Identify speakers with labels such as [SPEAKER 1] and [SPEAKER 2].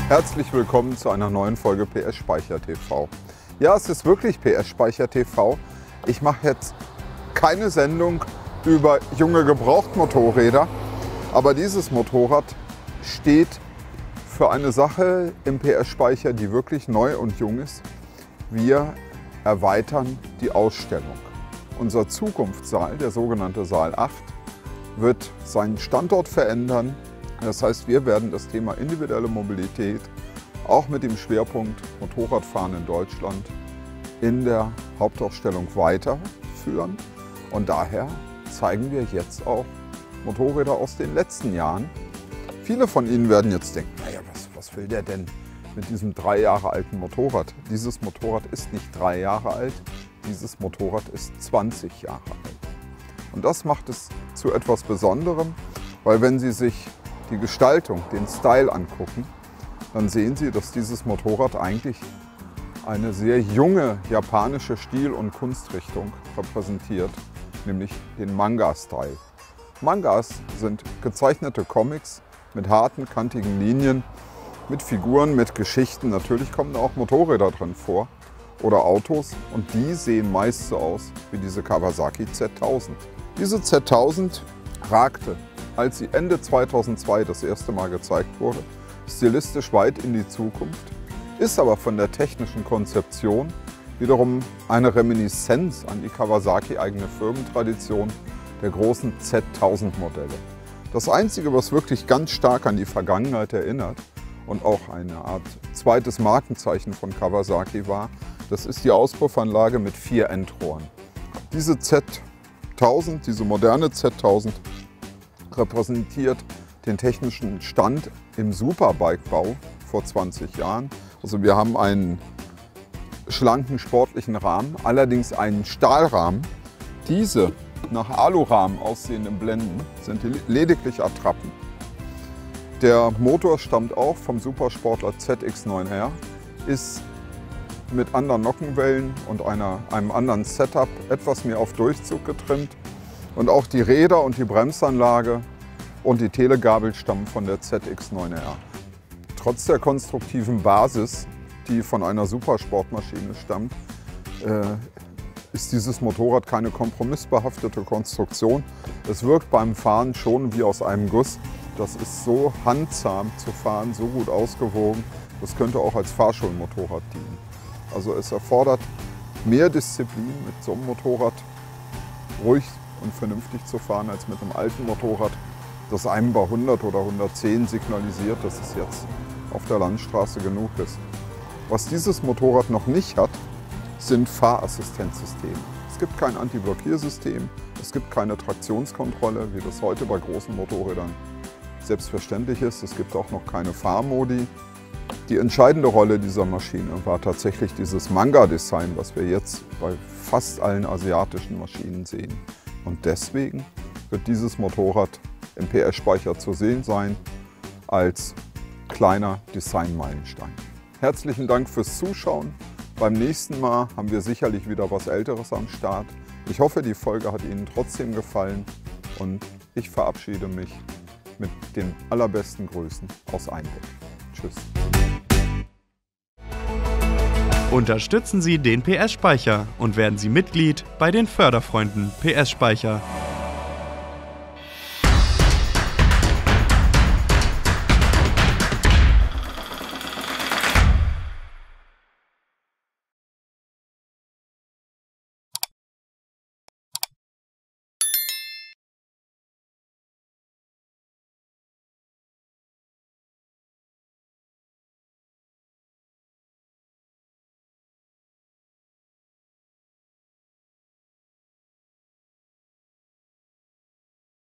[SPEAKER 1] Herzlich willkommen zu einer neuen Folge PS Speicher TV. Ja, es ist wirklich PS Speicher TV. Ich mache jetzt keine Sendung über junge Gebrauchtmotorräder, aber dieses Motorrad steht für eine Sache im PS Speicher, die wirklich neu und jung ist. Wir erweitern die Ausstellung. Unser Zukunftssaal, der sogenannte Saal 8, wird seinen Standort verändern. Das heißt, wir werden das Thema individuelle Mobilität auch mit dem Schwerpunkt Motorradfahren in Deutschland in der Hauptausstellung weiterführen. Und daher zeigen wir jetzt auch Motorräder aus den letzten Jahren. Viele von Ihnen werden jetzt denken, naja, was will der denn mit diesem 3 Jahre alten Motorrad? Dieses Motorrad ist nicht 3 Jahre alt, dieses Motorrad ist 20 Jahre alt. Und das macht es zu etwas Besonderem, weil wenn Sie sich die Gestaltung, den Style angucken, dann sehen Sie, dass dieses Motorrad eigentlich eine sehr junge japanische Stil- und Kunstrichtung repräsentiert, nämlich den Manga-Style. Mangas sind gezeichnete Comics mit harten, kantigen Linien, mit Figuren, mit Geschichten. Natürlich kommen da auch Motorräder drin vor oder Autos und die sehen meist so aus wie diese Kawasaki Z1000. Diese Z1000 ragte, als sie Ende 2002 das erste Mal gezeigt wurde, stilistisch weit in die Zukunft, ist aber von der technischen Konzeption wiederum eine Reminiszenz an die Kawasaki-eigene Firmentradition der großen Z1000-Modelle. Das Einzige, was wirklich ganz stark an die Vergangenheit erinnert und auch eine Art zweites Markenzeichen von Kawasaki war, das ist die Auspuffanlage mit 4 Endrohren. Diese Z1000, diese moderne Z1000, repräsentiert den technischen Stand im Superbike-Bau vor 20 Jahren. Also wir haben einen schlanken sportlichen Rahmen, allerdings einen Stahlrahmen. Diese nach Alurahmen aussehenden Blenden sind lediglich Attrappen. Der Motor stammt auch vom Supersportler ZX9R, ist mit anderen Nockenwellen und einem anderen Setup etwas mehr auf Durchzug getrimmt. Und auch die Räder und die Bremsanlage und die Telegabel stammen von der ZX9R. Trotz der konstruktiven Basis, die von einer Supersportmaschine stammt, ist dieses Motorrad keine kompromissbehaftete Konstruktion. Es wirkt beim Fahren schon wie aus einem Guss. Das ist so handzahm zu fahren, so gut ausgewogen. Das könnte auch als Fahrschulmotorrad dienen. Also es erfordert mehr Disziplin, mit so einem Motorrad ruhig und vernünftig zu fahren als mit einem alten Motorrad, das einem bei 100 oder 110 signalisiert, dass es jetzt auf der Landstraße genug ist. Was dieses Motorrad noch nicht hat, sind Fahrassistenzsysteme. Es gibt kein Antiblockiersystem, es gibt keine Traktionskontrolle, wie das heute bei großen Motorrädern selbstverständlich ist. Es gibt auch noch keine Fahrmodi. Die entscheidende Rolle dieser Maschine war tatsächlich dieses Manga-Design, was wir jetzt bei fast allen asiatischen Maschinen sehen. Und deswegen wird dieses Motorrad im PS Speicher zu sehen sein als kleiner Designmeilenstein. Herzlichen Dank fürs Zuschauen. Beim nächsten Mal haben wir sicherlich wieder was Älteres am Start. Ich hoffe, die Folge hat Ihnen trotzdem gefallen und ich verabschiede mich mit den allerbesten Grüßen aus Einbeck. Tschüss.
[SPEAKER 2] Unterstützen Sie den PS Speicher und werden Sie Mitglied bei den Förderfreunden PS Speicher.